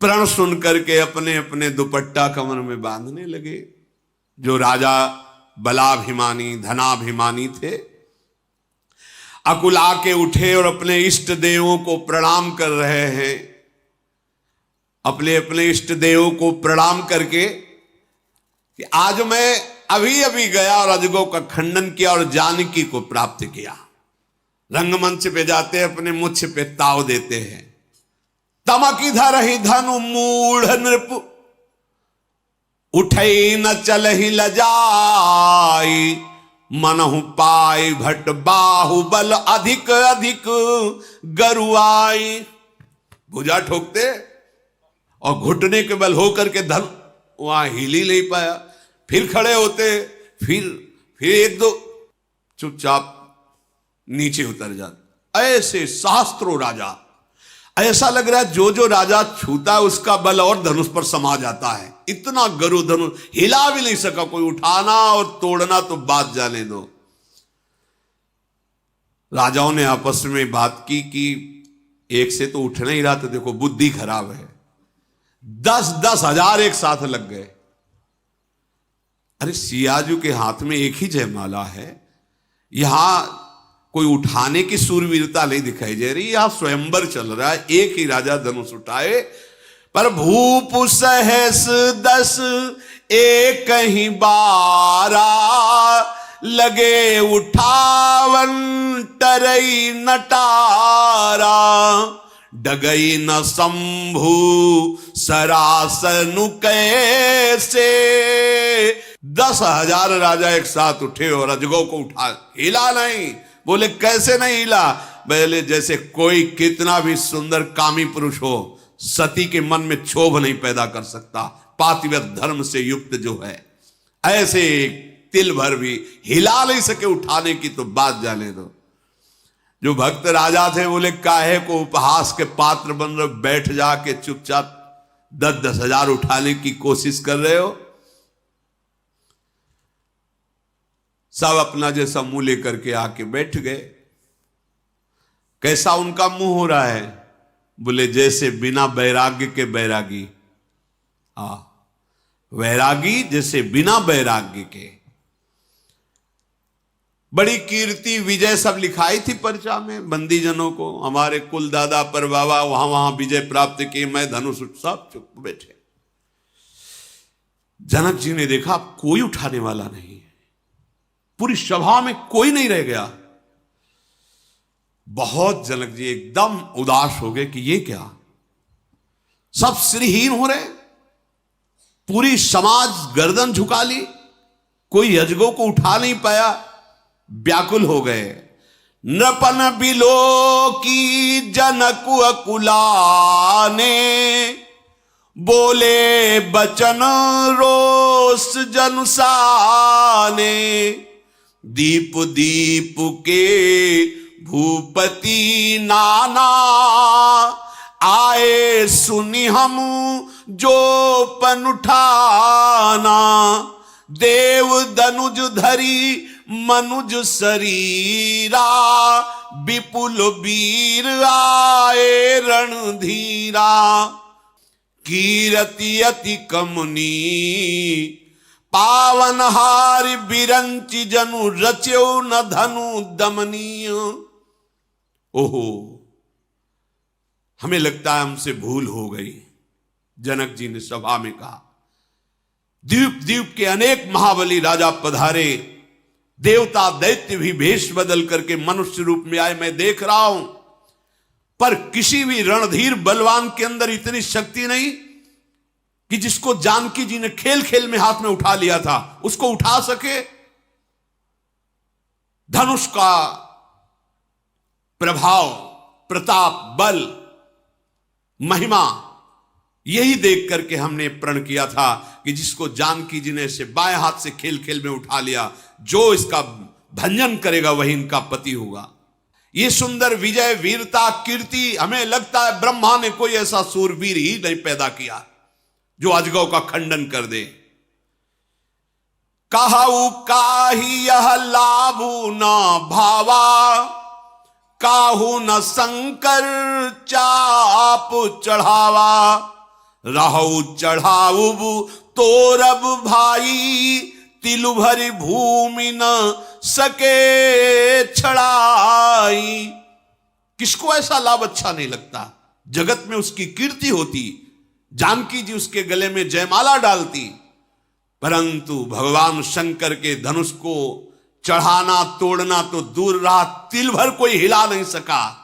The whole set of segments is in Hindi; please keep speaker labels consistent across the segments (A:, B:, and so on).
A: प्रण सुन करके अपने अपने दुपट्टा कमर में बांधने लगे। जो राजा बलाभिमानी धनाभिमानी थे, अकुला के उठे और अपने इष्ट देवों को प्रणाम कर रहे हैं। अपने अपने इष्ट देवों को प्रणाम करके कि आज मैं अभी अभी गया और अजगों का खंडन किया और जानकी को प्राप्त किया। रंगमंच पे जाते अपने मुछ पे ताव देते हैं। तमक इधर ही धनु मूढ़ नृप, उठई न चल ही लजाई, मनहु पाई भट बाहुबल अधिक अधिक गरुआई। भुजा ठोकते और घुटने के बल होकर के धन वहां हिल ही नहीं पाया। फिर खड़े होते, फिर एक दो, चुपचाप नीचे उतर जाते। ऐसे सहस्त्रों राजा, ऐसा लग रहा है जो जो राजा छूता है उसका बल और धनुष पर समा जाता है। इतना गरु धनुष हिला भी नहीं सका कोई, उठाना और तोड़ना तो बात जाने दो। राजाओं ने आपस में बात की कि एक से तो उठ नहीं रहा, तो देखो बुद्धि खराब है। 10-10 हजार एक साथ लग गए। अरे सियाजू के हाथ में एक ही जयमाला है, यहां कोई उठाने की सूरवीरता नहीं दिखाई दे रही। यहां स्वयंवर चल रहा है, एक ही राजा धनुष उठाए, पर भूप सहस 10 एक ही बारा, लगे उठावन टरई नटारा, डगई न शंभु सरासनु कैसे। 10,000 राजा एक साथ उठे और अजगों को उठा, हिला नहीं। बोले कैसे नहीं हिला? बोले जैसे कोई कितना भी सुंदर कामी पुरुष हो, सती के मन में क्षोभ नहीं पैदा कर सकता, पातिव्रत धर्म से युक्त जो है, ऐसे तिल भर भी हिला नहीं सके उठाने की तो बात जाने दो। जो भक्त राजा थे बोले काहे को उपहास के पात्र बन रहे, बैठ जाके चुपचाप 10-10 हजार उठाने की कोशिश कर रहे हो। सब अपना जैसा मुंह लेकर के आके बैठ गए। कैसा उनका मुंह हो रहा है? बोले जैसे बिना वैराग्य के बैरागी। वैरागी जैसे बिना वैराग्य के। बड़ी कीर्ति विजय सब लिखाई थी पर्चा में बंदीजनों को, हमारे कुल दादा पर बाबा वहां वहां विजय प्राप्त की, मैं धनुष, सब चुप बैठे। जनक जी ने देखा कोई उठाने वाला नहीं है, पूरी सभा में कोई नहीं रह गया। बहुत जनक जी एकदम उदास हो गए कि ये क्या, सब श्रीहीन हो रहे, पूरी समाज गर्दन झुका ली, कोई अजगों को उठा नहीं पाया। व्याकुल हो गए। नृपन बिलो की जनक अकुलाने, बोले बचन रोष जनुसाने, दीप दीप के भूपति नाना, आए सुनी हम जो पन उठाना, देव दनुज धरी मनुज शरीरा, विपुल वीर आए रणधीरा, कीरति अति कमनी, पावनहार बिरंचि जनु, रच्यो न धनु दमनीय। ओहो, हमें लगता है हमसे भूल हो गई। जनक जी ने सभा में कहा, द्वीप द्वीप के अनेक महाबली राजा पधारे, देवता दैत्य भी भेष बदल करके मनुष्य रूप में आए, मैं देख रहा हूं, पर किसी भी रणधीर बलवान के अंदर इतनी शक्ति नहीं कि जिसको जानकी जी ने खेल खेल में हाथ में उठा लिया था उसको उठा सके। धनुष का प्रभाव, प्रताप, बल, महिमा, यही देख करके हमने प्रण किया था कि जिसको जानकी जी ने से बाएं हाथ से खेल खेल में उठा लिया, जो इसका भंजन करेगा वही इनका पति होगा। ये सुंदर विजय, वीरता, कीर्ति, हमें लगता है ब्रह्मा ने कोई ऐसा सूरवीर ही नहीं पैदा किया जो अजगौ का खंडन कर दे। कहु काहि यह लाभु न भावा, काहू न शंकर चाप चढ़ावा, रहु चढ़ाऊब तोरब भाई, तिलु भरी भूमि न सके छड़ाई। किसको ऐसा लाभ अच्छा नहीं लगता? जगत में उसकी कीर्ति होती, जानकी जी उसके गले में जयमाला डालती, परंतु भगवान शंकर के धनुष को चढ़ाना तोड़ना तो दूर रहा, तिल भर कोई हिला नहीं सका।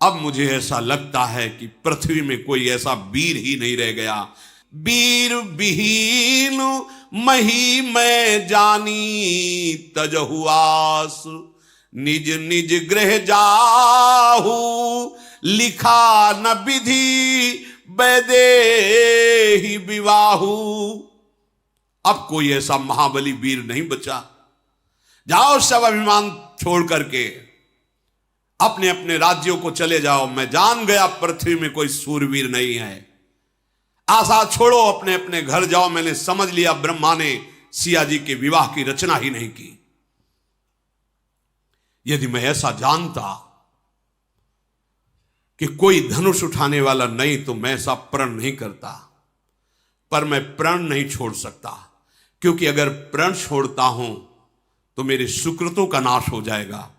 A: अब मुझे ऐसा लगता है कि पृथ्वी में कोई ऐसा वीर ही नहीं रह गया। वीर विहीन मही मैं जानी, तजहु आस निज निज गृह जाहू, लिखा न विधि वैदेही विवाहू। अब कोई ऐसा महाबली वीर नहीं बचा। जाओ सब अभिमान छोड़ करके अपने अपने राज्यों को चले जाओ। मैं जान गया पृथ्वी में कोई सूरवीर नहीं है। आशा छोड़ो, अपने अपने घर जाओ। मैंने समझ लिया ब्रह्मा ने सिया जी के विवाह की रचना ही नहीं की। यदि मैं ऐसा जानता कि कोई धनुष उठाने वाला नहीं तो मैं ऐसा प्रण नहीं करता, पर मैं प्रण नहीं छोड़ सकता, क्योंकि अगर प्रण छोड़ता हूं तो मेरे सुकृतों का नाश हो जाएगा।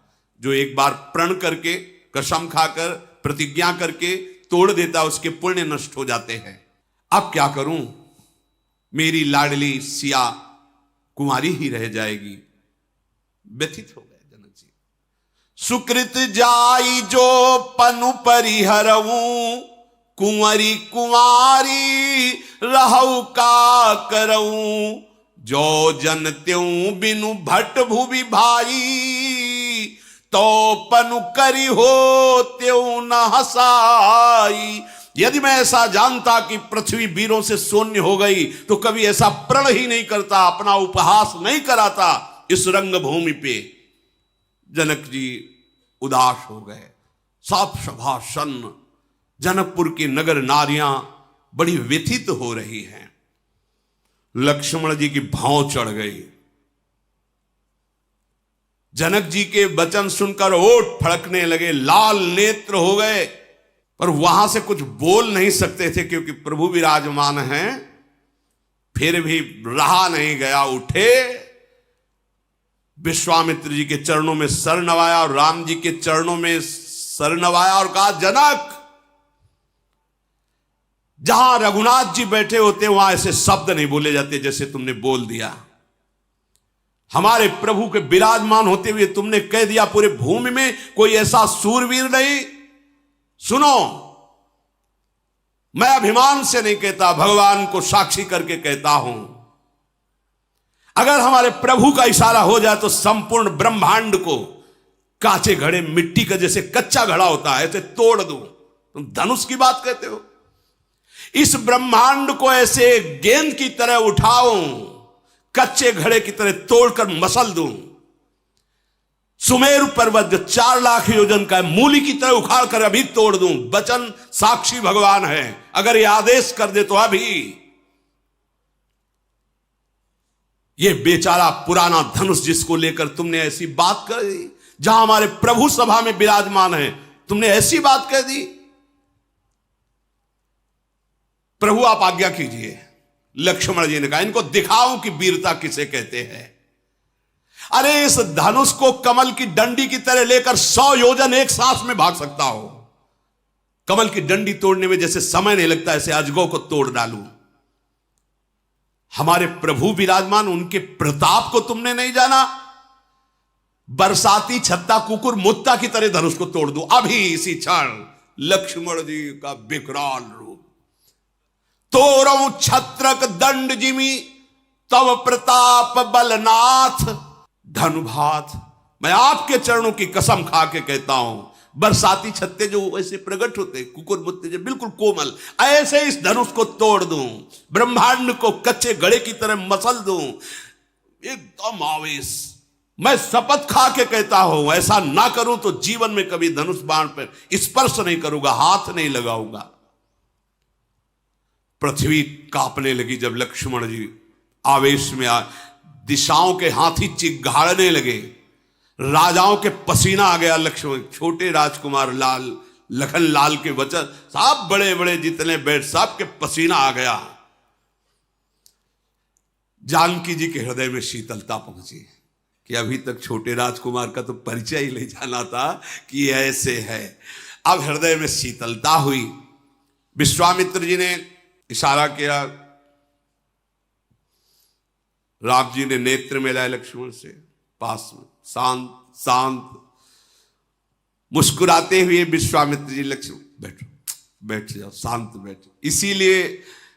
A: जो एक बार प्रण करके, कसम खाकर, प्रतिज्ञा करके तोड़ देता, उसके पुण्य नष्ट हो जाते हैं। अब क्या करूं? मेरी लाडली सिया कुमारी ही रह जाएगी। व्यथित हो गए जनक जी। सुकृत जाई जो पनु परिहरऊं, कुंवरी कुमारी रहु का करऊं। जो जन त्यों बिनु भट्ट भुवि भाई, तो पनु करी हो त्यों न हसाई। यदि मैं ऐसा जानता कि पृथ्वी वीरों से शून्य हो गई तो कभी ऐसा प्रण ही नहीं करता, अपना उपहास नहीं कराता इस रंगभूमि पे। जनक जी उदास हो गए। साफ सभा सन्न, जनकपुर की नगर नारियां बड़ी व्यथित हो रही हैं। लक्ष्मण जी की भाव चढ़ गई। जनक जी के वचन सुनकर ओठ फड़कने लगे, लाल नेत्र हो गए, पर वहां से कुछ बोल नहीं सकते थे क्योंकि प्रभु विराजमान हैं। फिर भी रहा नहीं गया, उठे, विश्वामित्र जी के चरणों में सर नवाया और राम जी के चरणों में सर नवाया और कहा, जनक, जहां रघुनाथ जी बैठे होते वहां ऐसे शब्द नहीं बोले जाते जैसे तुमने बोल दिया। हमारे प्रभु के विराजमान होते हुए तुमने कह दिया पूरे भूमि में कोई ऐसा सूरवीर नहीं। सुनो, मैं अभिमान से नहीं कहता, भगवान को साक्षी करके कहता हूं, अगर हमारे प्रभु का इशारा हो जाए तो संपूर्ण ब्रह्मांड को कांचे घड़े मिट्टी का जैसे कच्चा घड़ा होता है ऐसे तोड़ दूं। तुम धनुष की बात कहते हो? इस ब्रह्मांड को ऐसे गेंद की तरह उठाऊं, कच्चे घड़े की तरह तोड़कर मसल दूं। सुमेरु पर्वत जो 4 लाख योजन का है, मूली की तरह उखाड़ कर अभी तोड़ दूं। वचन साक्षी भगवान है, अगर ये आदेश कर दे तो अभी। ये बेचारा पुराना धनुष जिसको लेकर तुमने ऐसी बात कर दी, जहां हमारे प्रभु सभा में विराजमान है, तुमने ऐसी बात कह दी। प्रभु आप आज्ञा कीजिए। लक्ष्मण जी ने कहा, इनको दिखाऊं कि वीरता किसे कहते हैं। अरे इस धनुष को कमल की डंडी की तरह लेकर 100 योजन एक सांस में भाग सकता हो। कमल की डंडी तोड़ने में जैसे समय नहीं लगता, ऐसे अजगों को तोड़ डालूं। हमारे प्रभु विराजमान, उनके प्रताप को तुमने नहीं जाना। बरसाती छत्ता कुकुर मुत्ता की तरह धनुष को तोड़ दूं अभी इसी क्षण। लक्ष्मण जी का विकराल रूप। तोरऊं छत्रक दंड जिमी, तव प्रताप बलनाथ। धनुभात, मैं आपके चरणों की कसम खा के कहता हूं, बरसाती छत्ते जो ऐसे प्रकट होते, कुकुर मुत्ते जो बिल्कुल कोमल, ऐसे इस धनुष को तोड़ दूं, ब्रह्मांड को कच्चे घड़े की तरह मसल दूं। एकदम आवेश, मैं शपथ खा के कहता हूं, ऐसा ना करूं तो जीवन में कभी धनुष बाण पर स्पर्श नहीं करूंगा, हाथ नहीं लगाऊंगा। पृथ्वी कांपने लगी जब लक्ष्मण जी आवेश में दिशाओं के हाथी चिघाड़ने लगे, राजाओं के पसीना आ गया। लक्ष्मण, छोटे राजकुमार लाल लखन लाल के वचन, सब बड़े बड़े जितने बैठ सब के पसीना आ गया। जानकी जी के हृदय में शीतलता पहुंची कि अभी तक छोटे राजकुमार का तो परिचय ही ले जाना था कि ऐसे है। अब हृदय में शीतलता हुई। विश्वामित्र जी ने इशारा किया, राम जी ने नेत्र मिलाए लक्ष्मण से, पास में शांत शांत मुस्कुराते हुए विश्वामित्र जी, लक्ष्मण बैठो, बैठ जाओ, शांत बैठो। इसीलिए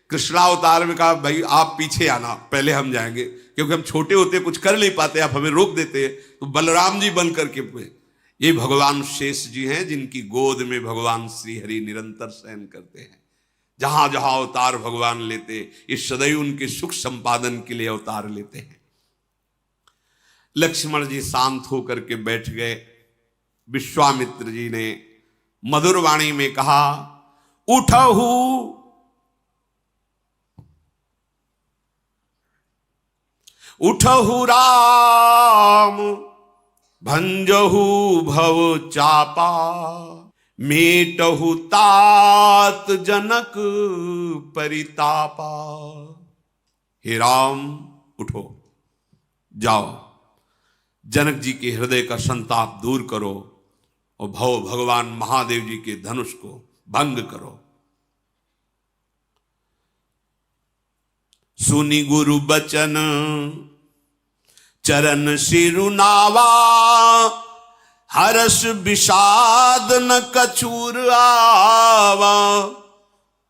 A: कृष्णावतार में कहा, भाई आप पीछे आना, पहले हम जाएंगे, क्योंकि हम छोटे होते कुछ कर नहीं पाते, आप हमें रोक देते। तो बलराम जी बन करके ये भगवान शेष जी हैं, जिनकी गोद में भगवान श्री हरि निरंतर शयन करते हैं। जहां जहां अवतार भगवान लेते, ये सदैव उनके सुख संपादन के लिए अवतार लेते हैं। लक्ष्मण जी शांत होकर के बैठ गए। विश्वामित्र जी ने मधुर वाणी में कहा, उठहु उठहु राम भंजहु भव चापा, मेटहु तात जनक परितापा। हे राम उठो, जाओ, जनक जी के हृदय का संताप दूर करो और भव भगवान महादेव जी के धनुष को भंग करो। सुनि गुरु बचन चरण सिरुनावा, हर्ष विषाद न कछूर आवा।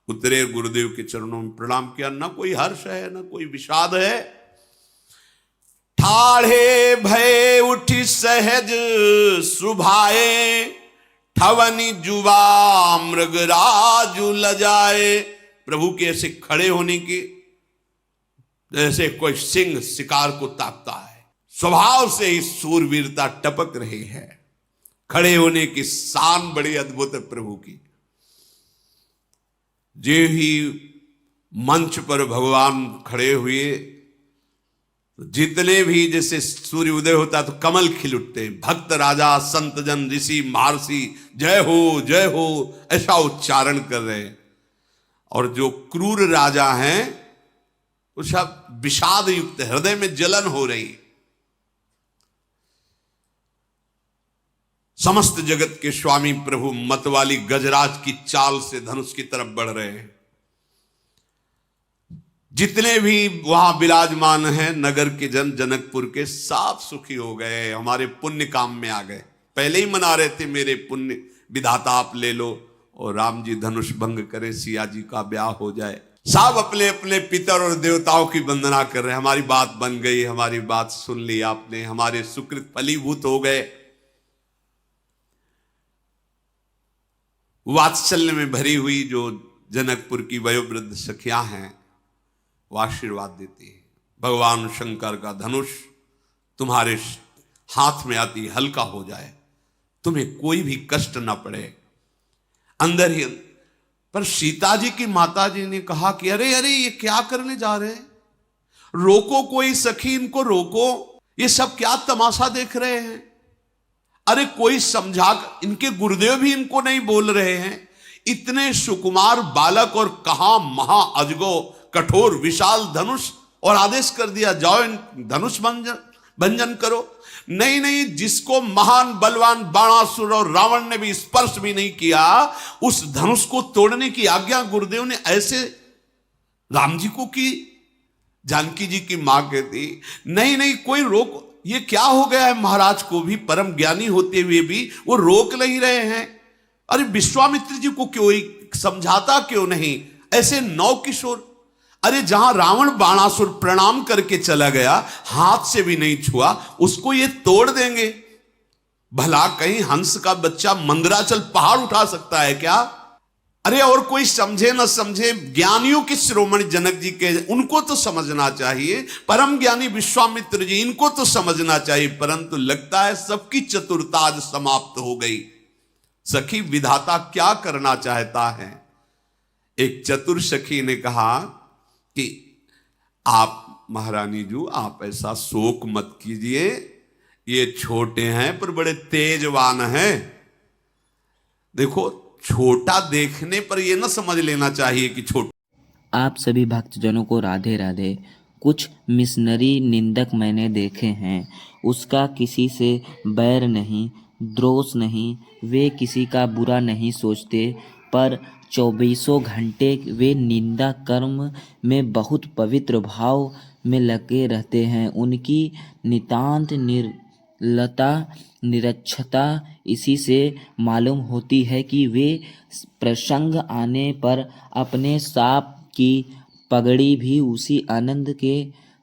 A: उतरे गुरुदेव के चरणों में प्रणाम किया, न कोई हर्ष है न कोई विषाद है। ठाढ़े भय उठी सहज सुभाए, ठवनी जुवा मृगराजु लजाए। प्रभु के ऐसे खड़े होने की, जैसे कोई सिंह शिकार को ताकता है, स्वभाव से ही सूरवीरता टपक रही है। खड़े होने की शान बड़ी अद्भुत है प्रभु की। जो ही मंच पर भगवान खड़े हुए, जितने भी जैसे सूर्य उदय होता तो कमल खिल उठते। भक्त राजा संत जन ऋषि महर्षि जय हो ऐसा उच्चारण कर रहे हैं। और जो क्रूर राजा हैं वो सब विषाद युक्त, हृदय में जलन हो रही। समस्त जगत के स्वामी प्रभु मतवाली गजराज की चाल से धनुष की तरफ बढ़ रहे हैं। जितने भी वहां विराजमान हैं नगर के जन, जनकपुर के, सब सुखी हो गए, हमारे पुण्य काम में आ गए। पहले ही मना रहे थे मेरे पुण्य विधाता आप ले लो और राम जी धनुष भंग करें, सिया जी का ब्याह हो जाए। सब अपने अपने पितर और देवताओं की वंदना कर रहे हैं। हमारी बात बन गई, हमारी बात सुन ली आपने, हमारे सुकृत फलीभूत हो गए। वात्सल्य में भरी हुई जो जनकपुर की वयोवृद्ध सखियां हैं वो आशीर्वाद देती है। भगवान शंकर का धनुष तुम्हारे हाथ में आती हल्का हो जाए, तुम्हें कोई भी कष्ट ना पड़े। अंदर ही पर सीता जी की माता जी ने कहा कि अरे अरे ये क्या करने जा रहे हैं, रोको कोई सखी, इनको रोको, ये सब क्या तमाशा देख रहे हैं। अरे कोई समझा, इनके गुरुदेव भी इनको नहीं बोल रहे हैं। इतने सुकुमार बालक और कहा महा अजगो कठोर विशाल धनुष, और आदेश कर दिया जाओ इन धनुष भंजन करो। नहीं नहीं, जिसको महान बलवान बाणासुर और रावण ने भी स्पर्श भी नहीं किया, उस धनुष को तोड़ने की आज्ञा गुरुदेव ने ऐसे राम जी को की। जानकी जी की मां कहती नहीं नहीं कोई रोक, ये क्या हो गया है, महाराज को भी परम ज्ञानी होते हुए भी वो रोक नहीं रहे हैं। अरे विश्वामित्र जी को क्यों समझाता क्यों नहीं, ऐसे नौ किशोर। अरे जहां रावण बाणासुर प्रणाम करके चला गया, हाथ से भी नहीं छुआ, उसको ये तोड़ देंगे। भला कहीं हंस का बच्चा मंदराचल पहाड़ उठा सकता है क्या? अरे और कोई समझे न समझे, ज्ञानियों के शिरोमणि जनक जी के, उनको तो समझना चाहिए। परम ज्ञानी विश्वामित्र जी, इनको तो समझना चाहिए। परंतु लगता है सबकी चतुरता आज समाप्त हो गई। सखी विधाता क्या करना चाहता है? एक चतुर सखी ने कहा कि आप महारानी जी, आप ऐसा शोक मत कीजिए, ये छोटे हैं पर बड़े तेजवान हैं। देखो छोटा देखने पर यह न समझ लेना चाहिए कि छोटा।
B: आप सभी भक्तजनों को राधे राधे। कुछ मिशनरी निंदक मैंने देखे हैं, उसका किसी से बैर नहीं, द्रोष नहीं, वे किसी का बुरा नहीं सोचते, पर चौबीसों घंटे वे निंदा कर्म में बहुत पवित्र भाव में लगे रहते हैं। उनकी नितांत निर्लता निरक्षता इसी से मालूम होती है कि वे प्रसंग आने पर अपने सांप की पगड़ी भी उसी आनंद के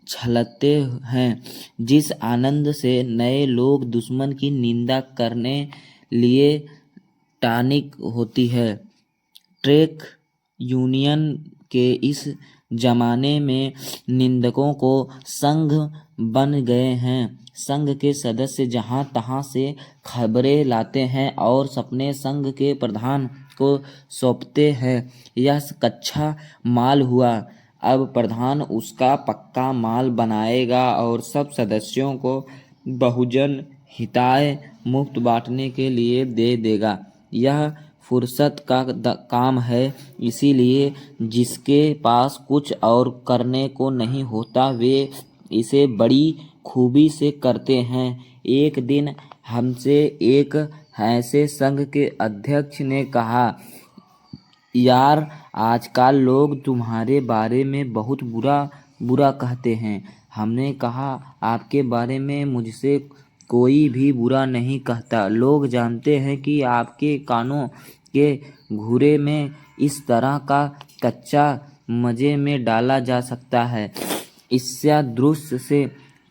B: छलकते हैं जिस आनंद से नए लोग दुश्मन की निंदा करने लिए टानिक होती है। ट्रेक यूनियन के इस जमाने में निंदकों को संघ बन गए हैं। संघ के सदस्य जहां तहां से खबरें लाते हैं और अपने संघ के प्रधान को सौंपते हैं। यह कच्चा माल हुआ, अब प्रधान उसका पक्का माल बनाएगा और सब सदस्यों को बहुजन हिताय मुफ्त बांटने के लिए दे देगा। यह फुर्सत का काम है, इसीलिए जिसके पास कुछ और करने को नहीं होता वे इसे बड़ी खूबी से करते हैं। एक दिन हमसे एक ऐसे संघ के अध्यक्ष ने कहा, यार आजकल लोग तुम्हारे बारे में बहुत बुरा बुरा कहते हैं। हमने कहा, आपके बारे में मुझसे कोई भी बुरा नहीं कहता। लोग जानते हैं कि आपके कानों के घूरे में इस तरह का कच्चा मजे में डाला जा सकता है। इससे दृश्य से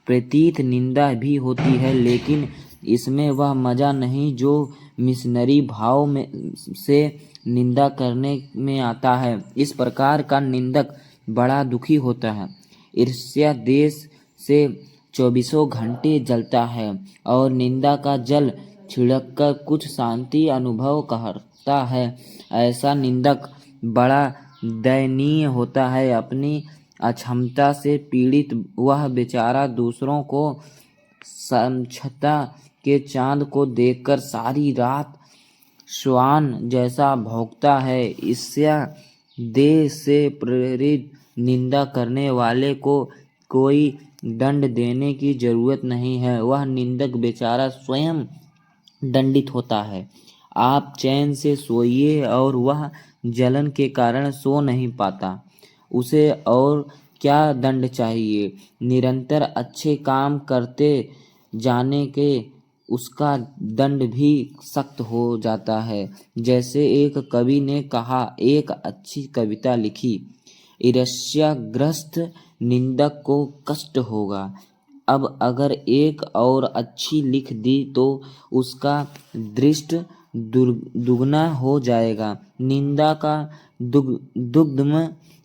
B: प्रतीत निंदा भी होती है, लेकिन इसमें वह मजा नहीं जो मिशनरी भाव में से निंदा करने में आता है। इस प्रकार का निंदक बड़ा दुखी होता है। ईर्ष्या देश से चौबीसों घंटे जलता है और निंदा का जल छिड़ककर कुछ शांति अनुभव करता है। ऐसा निंदक बड़ा दयनीय होता है। अपनी अक्षमता से पीड़ित वह बेचारा दूसरों को समझता के चांद को देखकर सारी रात श्वान जैसा भौंकता है। ईर्ष्या देह से प्रेरित निंदा करने वाले को कोई दंड देने की जरूरत नहीं है, वह निंदक बेचारा स्वयं दंडित होता है। आप चैन से सोइए और वह जलन के कारण सो नहीं पाता, उसे और क्या दंड चाहिए। निरंतर अच्छे काम करते जाने के उसका दंड भी सख्त हो जाता है। जैसे एक कवि ने कहा, एक अच्छी कविता लिखी, ईर्ष्याग्रस्त निंदक को कष्ट होगा। अब अगर एक और अच्छी लिख दी तो उसका दृष्ट दुगना हो जाएगा। निंदा का दुग्धम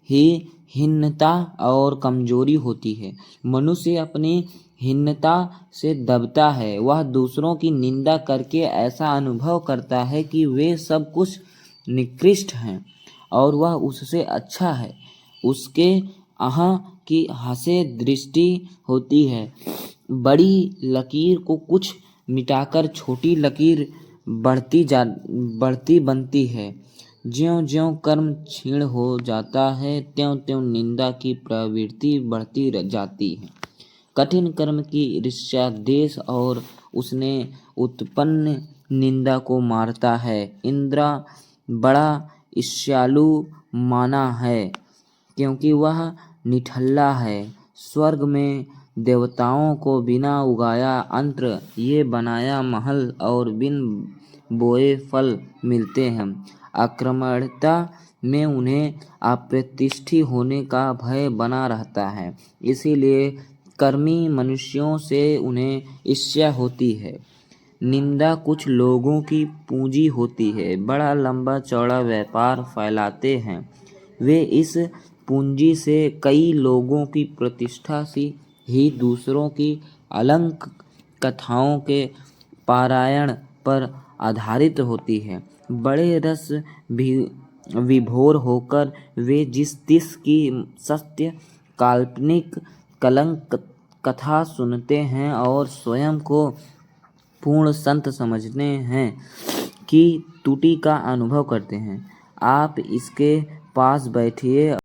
B: ही हीनता और कमजोरी होती है। मनुष्य अपनी हीनता से दबता है। वह दूसरों की निंदा करके ऐसा अनुभव करता है कि वे सब कुछ निकृष्ट हैं और वह उससे अच्छा है। उसके यहाँ की हंसे दृष्टि होती है। बड़ी लकीर को कुछ मिटाकर छोटी लकीर बढ़ती बनती है। ज्यों ज्यों कर्म क्षीण हो जाता है त्यों त्यों निंदा की प्रवृत्ति बढ़ती जाती है। कठिन कर्म की ईर्ष्या देश और उसने उत्पन्न निंदा को मारता है। इंद्र बड़ा ईर्ष्यालु माना है क्योंकि वह निठल्ला है। स्वर्ग में देवताओं को बिना उगाया अन्न ये बनाया महल और बिन बोए फल मिलते हैं। आक्रमणता में उन्हें अप्रतिष्ठित होने का भय बना रहता है, इसीलिए कर्मी मनुष्यों से उन्हें ईर्ष्या होती है। निंदा कुछ लोगों की पूंजी होती है, बड़ा लंबा चौड़ा व्यापार फैलाते हैं। वे इस पूंजी से कई लोगों की प्रतिष्ठा से ही दूसरों की अलंक कथाओं के पारायण पर आधारित होती है। बड़े रस विभोर होकर वे जिस तिस की सत्य काल्पनिक कलंक कथा सुनते हैं और स्वयं को पूर्ण संत समझते हैं की त्रुटि का अनुभव करते हैं। आप इसके पास बैठिए